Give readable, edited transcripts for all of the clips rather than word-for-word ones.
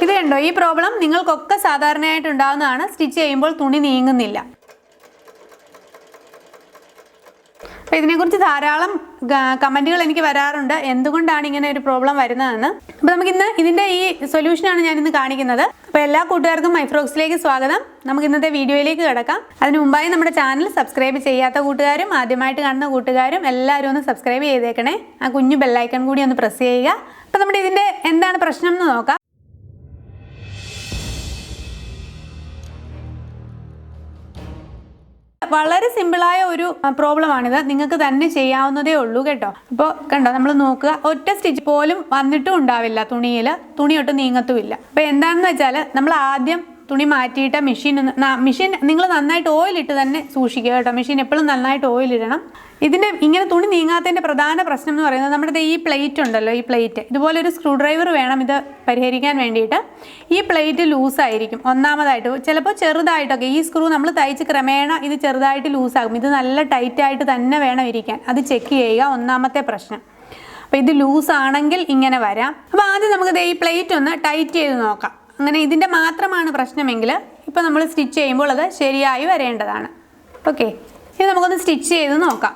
ഇത് കണ്ടോ, ഈ പ്രോബ്ലം നിങ്ങൾക്കൊക്കെ സാധാരണയായിട്ട് ഉണ്ടാകുന്നതാണ്. സ്റ്റിച്ച് ചെയ്യുമ്പോൾ തുണി നീങ്ങുന്നില്ല. അപ്പോൾ ഇതിനെക്കുറിച്ച് ധാരാളം കമൻറ്റുകൾ എനിക്ക് വരാറുണ്ട്, എന്തുകൊണ്ടാണ് ഇങ്ങനെ ഒരു പ്രോബ്ലം വരുന്നതെന്ന്. അപ്പോൾ നമുക്കിന്ന് ഇതിൻ്റെ ഈ സൊല്യൂഷനാണ് ഞാനിന്ന് കാണിക്കുന്നത്. അപ്പോൾ എല്ലാ കൂട്ടുകാർക്കും മൈഫ്രോക്സിലേക്ക് സ്വാഗതം. നമുക്ക് ഇന്നത്തെ വീഡിയോയിലേക്ക് കിടക്കാം. അതിന് മുമ്പായി നമ്മുടെ ചാനൽ സബ്സ്ക്രൈബ് ചെയ്യാത്ത കൂട്ടുകാരും ആദ്യമായിട്ട് കാണുന്ന കൂട്ടുകാരും എല്ലാവരും ഒന്ന് സബ്സ്ക്രൈബ് ചെയ്തേക്കണേ. ആ കുഞ്ഞു ബെല്ലൈക്കൺ കൂടി ഒന്ന് പ്രസ് ചെയ്യുക. അപ്പോൾ നമ്മുടെ ഇതിൻ്റെ എന്താണ് പ്രശ്നം എന്ന് നോക്കാം. വളരെ സിമ്പിളായ ഒരു പ്രോബ്ലമാണിത്. നിങ്ങൾക്ക് തന്നെ ചെയ്യാവുന്നതേ ഉള്ളൂ കേട്ടോ. അപ്പോൾ കണ്ടോ, നമ്മൾ നോക്കുക, ഒറ്റ സ്റ്റിച്ച് പോലും വന്നിട്ടും ഉണ്ടാവില്ല തുണിയിൽ, തുണി ഒട്ടും നീങ്ങത്തുമില്ല. അപ്പോൾ എന്താണെന്ന് വെച്ചാൽ നമ്മൾ ആദ്യം തുണി മാറ്റിയിട്ട് മെഷീൻ നിങ്ങൾ നന്നായിട്ട് ഓയിലിട്ട് തന്നെ സൂക്ഷിക്കുക കേട്ടോ. മെഷീൻ എപ്പോഴും നന്നായിട്ട് ഓയിലിടണം. ഇതിൻ്റെ ഇങ്ങനെ തുണി നീങ്ങാത്തതിൻ്റെ പ്രധാന പ്രശ്നം എന്ന് പറയുന്നത് നമ്മുടെ ഈ പ്ലേറ്റ് ഉണ്ടല്ലോ, ഈ പ്ലേറ്റ് ഇതുപോലെ ഒരു സ്ക്രൂ ഡ്രൈവർ വേണം ഇത് പരിഹരിക്കാൻ വേണ്ടിയിട്ട്. ഈ പ്ലേറ്റ് ലൂസായിരിക്കും ഒന്നാമതായിട്ട്, ചിലപ്പോൾ ചെറുതായിട്ടൊക്കെ ഈ സ്ക്രൂ നമ്മൾ തയ്ച്ച് ക്രമേണ ഇത് ചെറുതായിട്ട് ലൂസാകും. ഇത് നല്ല ടൈറ്റായിട്ട് തന്നെ വേണം ഇരിക്കാൻ. അത് ചെക്ക് ചെയ്യുക, ഒന്നാമത്തെ പ്രശ്നം. അപ്പോൾ ഇത് ലൂസാണെങ്കിൽ ഇങ്ങനെ വരാം. അപ്പോൾ ആദ്യം നമുക്ക് ഈ പ്ലേറ്റ് ഒന്ന് ടൈറ്റ് ചെയ്ത് നോക്കാം. അങ്ങനെ ഇതിൻ്റെ മാത്രമാണ് പ്രശ്നമെങ്കിൽ ഇപ്പോൾ നമ്മൾ സ്റ്റിച്ച് ചെയ്യുമ്പോൾ അത് ശരിയായി വരേണ്ടതാണ്. ഓക്കെ, ഇനി നമുക്കൊന്ന് സ്റ്റിച്ച് ചെയ്ത് നോക്കാം.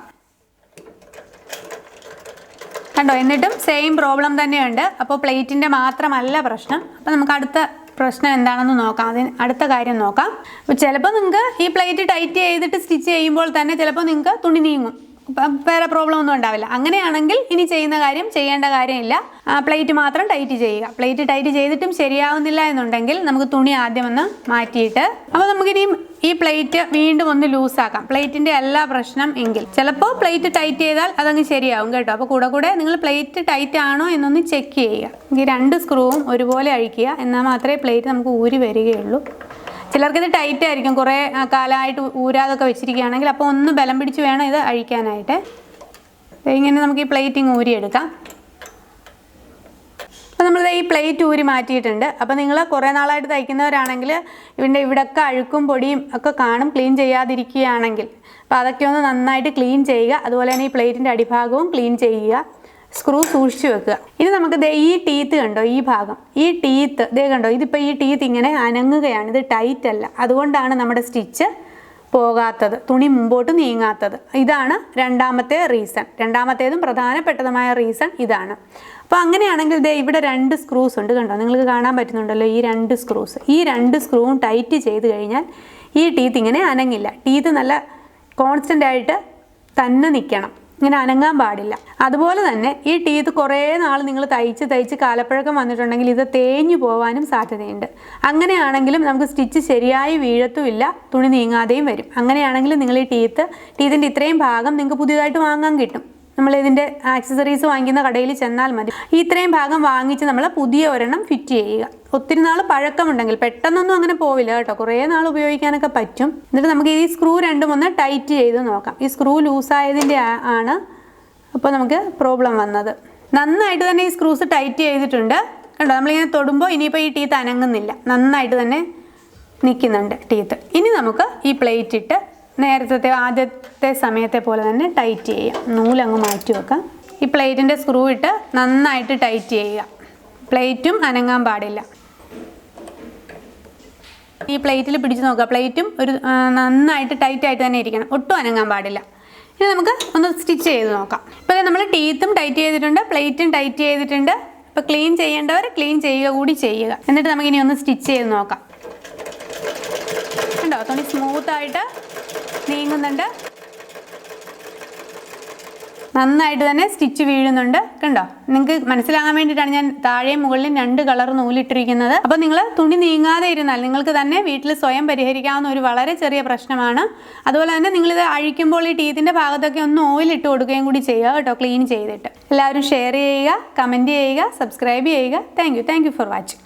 കണ്ടോ, എന്നിട്ടും സെയിം പ്രോബ്ലം തന്നെയുണ്ട്. അപ്പോൾ പ്ലേറ്റിൻ്റെ മാത്രമല്ല പ്രശ്നം. അപ്പോൾ നമുക്ക് അടുത്ത പ്രശ്നം എന്താണെന്ന് നോക്കാം. അതിന് അടുത്ത കാര്യം നോക്കാം. അപ്പോൾ ചിലപ്പോൾ നിങ്ങൾക്ക് ഈ പ്ലേറ്റ് ടൈറ്റ് ചെയ്തിട്ട് സ്റ്റിച്ച് ചെയ്യുമ്പോൾ തന്നെ ചിലപ്പോൾ നിങ്ങൾക്ക് തുണി നീങ്ങും, വേറെ പ്രോബ്ലം ഒന്നും ഉണ്ടാവില്ല. അങ്ങനെയാണെങ്കിൽ ഇനി ചെയ്യേണ്ട കാര്യമില്ല. പ്ലേറ്റ് മാത്രം ടൈറ്റ് ചെയ്യുക. പ്ലേറ്റ് ടൈറ്റ് ചെയ്തിട്ടും ശരിയാവുന്നില്ല എന്നുണ്ടെങ്കിൽ നമുക്ക് തുണി ആദ്യം ഒന്ന് മാറ്റിയിട്ട്, അപ്പോൾ നമുക്കിനി ഈ പ്ലേറ്റ് വീണ്ടും ഒന്ന് ലൂസാക്കാം. പ്ലേറ്റിൻ്റെ എല്ലാ പ്രശ്നം എങ്കിൽ ചിലപ്പോൾ പ്ലേറ്റ് ടൈറ്റ് ചെയ്താൽ അതങ്ങ് ശരിയാവും കേട്ടോ. അപ്പോൾ കൂടെ നിങ്ങൾ പ്ലേറ്റ് ടൈറ്റ് ആണോ എന്നൊന്ന് ചെക്ക് ചെയ്യുക. ഈ രണ്ട് സ്ക്രൂവും ഒരുപോലെ അഴിക്കുക, എന്നാൽ മാത്രമേ പ്ലേറ്റ് നമുക്ക് ഊരി വരികയുള്ളൂ. ചിലർക്കിത് ടൈറ്റ് ആയിരിക്കും, കുറേ കാലമായിട്ട് ഊരാതൊക്കെ വെച്ചിരിക്കുകയാണെങ്കിൽ, അപ്പോൾ ഒന്ന് ബലം പിടിച്ച് വേണം ഇത് അഴിക്കാനായിട്ട്. ഇങ്ങനെ നമുക്ക് ഈ പ്ലേറ്റിങ് ഊരിയെടുക്കാം. അപ്പോൾ നമ്മളിത് ഈ പ്ലേറ്റ് ഊരി മാറ്റിയിട്ടുണ്ട്. അപ്പോൾ നിങ്ങൾ കുറേ നാളായിട്ട് തയ്ക്കുന്നവരാണെങ്കിൽ ഇവിടെയൊക്കെ അഴുക്കും പൊടിയും ഒക്കെ കാണും, ക്ലീൻ ചെയ്യാതിരിക്കുകയാണെങ്കിൽ. അപ്പോൾ അതൊക്കെ ഒന്ന് നന്നായിട്ട് ക്ലീൻ ചെയ്യുക. അതുപോലെ തന്നെ ഈ പ്ലേറ്റിൻ്റെ അടിഭാഗവും ക്ലീൻ ചെയ്യുക. സ്ക്രൂ സൂക്ഷിച്ച് വെക്കുക. ഇനി നമുക്ക് ഈ ടീത്ത് കണ്ടോ, ഈ ഭാഗം, ഈ ടീത്ത് കണ്ടോ, ഇതിപ്പോൾ ഈ ടീത്ത് ഇങ്ങനെ അനങ്ങുകയാണ്, ഇത് ടൈറ്റ് അല്ല. അതുകൊണ്ടാണ് നമ്മുടെ സ്റ്റിച്ച് പോകാത്തത്, തുണി മുമ്പോട്ട് നീങ്ങാത്തത്. ഇതാണ് രണ്ടാമത്തെ റീസൺ. രണ്ടാമത്തേതും പ്രധാനപ്പെട്ടതുമായ റീസൺ ഇതാണ്. അപ്പോൾ അങ്ങനെയാണെങ്കിൽ ഇവിടെ രണ്ട് സ്ക്രൂസ് ഉണ്ട് കണ്ടോ, നിങ്ങൾക്ക് കാണാൻ പറ്റുന്നുണ്ടല്ലോ ഈ രണ്ട് സ്ക്രൂസ്. ഈ രണ്ട് സ്ക്രൂവും ടൈറ്റ് ചെയ്ത് കഴിഞ്ഞാൽ ഈ ടീത്ത് ഇങ്ങനെ അനങ്ങില്ല. ടീത്ത് നല്ല കോൺസ്റ്റൻ്റ് ആയിട്ട് തന്നെ നിൽക്കണം, ഇങ്ങനെ അനങ്ങാൻ പാടില്ല. അതുപോലെ തന്നെ ഈ ടീത്ത് കുറേ നാൾ നിങ്ങൾ തയ്ച്ച് കാലപ്പഴക്കം വന്നിട്ടുണ്ടെങ്കിൽ ഇത് തേഞ്ഞു പോകാനും സാധ്യതയുണ്ട്. അങ്ങനെയാണെങ്കിലും നമുക്ക് സ്റ്റിച്ച് ശരിയായി വീഴത്തുമില്ല, തുണി നീങ്ങാതെയും വരും. അങ്ങനെയാണെങ്കിൽ നിങ്ങൾ ഈ ടീത്തിൻ്റെ ഇത്രയും ഭാഗം നിങ്ങൾക്ക് പുതിയതായിട്ട് വാങ്ങാൻ കിട്ടും. നമ്മൾ ഇതിൻ്റെ ആക്സസറീസ് വാങ്ങിക്കുന്ന കടയിൽ ചെന്നാൽ മതി. ഇത്രയും ഭാഗം വാങ്ങിച്ച് നമ്മൾ പുതിയ ഒരെണ്ണം ഫിറ്റ് ചെയ്യുക. ഒത്തിരി നാൾ പഴക്കമുണ്ടെങ്കിൽ പെട്ടെന്നൊന്നും അങ്ങനെ പോവില്ല കേട്ടോ, കുറേ നാൾ ഉപയോഗിക്കാനൊക്കെ പറ്റും. എന്നിട്ട് നമുക്ക് ഈ സ്ക്രൂ രണ്ടും ഒന്ന് ടൈറ്റ് ചെയ്ത് നോക്കാം. ഈ സ്ക്രൂ ലൂസായതിൻ്റെ ആണ് അപ്പോൾ നമുക്ക് പ്രോബ്ലം വന്നത്. നന്നായിട്ട് തന്നെ ഈ സ്ക്രൂസ് ടൈറ്റ് ചെയ്തിട്ടുണ്ട് കണ്ടോ. നമ്മളിങ്ങനെ തൊടുമ്പോൾ ഇനിയിപ്പോൾ ഈ ടീത്ത് അനങ്ങുന്നില്ല, നന്നായിട്ട് തന്നെ നിൽക്കുന്നുണ്ട് ടീത്ത്. ഇനി നമുക്ക് ഈ പ്ലേറ്റ് ഇട്ട് നേരത്തെ ആദ്യത്തെ സമയത്തെ പോലെ തന്നെ ടൈറ്റ് ചെയ്യാം. നൂലങ്ങ് മാറ്റി വെക്കാം. ഈ പ്ലേറ്റിൻ്റെ സ്ക്രൂ ഇട്ട് നന്നായിട്ട് ടൈറ്റ് ചെയ്യുക. പ്ലേറ്റും അനങ്ങാൻ പാടില്ല. ഈ പ്ലേറ്റിൽ പിടിച്ച് നോക്കുക, പ്ലേറ്റും ഒരു നന്നായിട്ട് ടൈറ്റായിട്ട് തന്നെ ഇരിക്കണം, ഒട്ടും അനങ്ങാൻ പാടില്ല. ഇനി നമുക്ക് ഒന്ന് സ്റ്റിച്ച് ചെയ്ത് നോക്കാം. ഇപ്പോൾ നമ്മൾ ടീത്തും ടൈറ്റ് ചെയ്തിട്ടുണ്ട്, പ്ലേറ്റും ടൈറ്റ് ചെയ്തിട്ടുണ്ട്. ഇപ്പോൾ ക്ലീൻ ചെയ്യേണ്ടവർ ക്ലീൻ ചെയ്യുക കൂടി ചെയ്യുക. എന്നിട്ട് നമുക്കിനി ഒന്ന് സ്റ്റിച്ച് ചെയ്ത് നോക്കാം. കണ്ടോ, തുണി സ്മൂത്തായിട്ട് നീങ്ങുന്നുണ്ട്, നന്നായിട്ട് തന്നെ സ്റ്റിച്ച് വീഴുന്നുണ്ട് കണ്ടോ. നിങ്ങൾക്ക് മനസ്സിലാകാൻ വേണ്ടിയിട്ടാണ് ഞാൻ താഴെയും മുകളിലും രണ്ട് കളർ നൂലിട്ടിരിക്കുന്നത്. അപ്പോൾ നിങ്ങൾ തുണി നീങ്ങാതെ ഇരുന്നാൽ നിങ്ങൾക്ക് തന്നെ വീട്ടിൽ സ്വയം പരിഹരിക്കാവുന്ന ഒരു വളരെ ചെറിയ പ്രശ്നമാണ്. അതുപോലെ തന്നെ നിങ്ങളിത് അഴിക്കുമ്പോൾ ഈ ടീത്തിൻ്റെ ഭാഗത്തൊക്കെ ഒന്ന് ഓയിലിട്ട് കൊടുക്കുകയും കൂടി ചെയ്യുക കേട്ടോ, ക്ലീൻ ചെയ്തിട്ട്. എല്ലാവരും ഷെയർ ചെയ്യുക, കമൻറ്റ് ചെയ്യുക, സബ്സ്ക്രൈബ് ചെയ്യുക. Thank you for watching.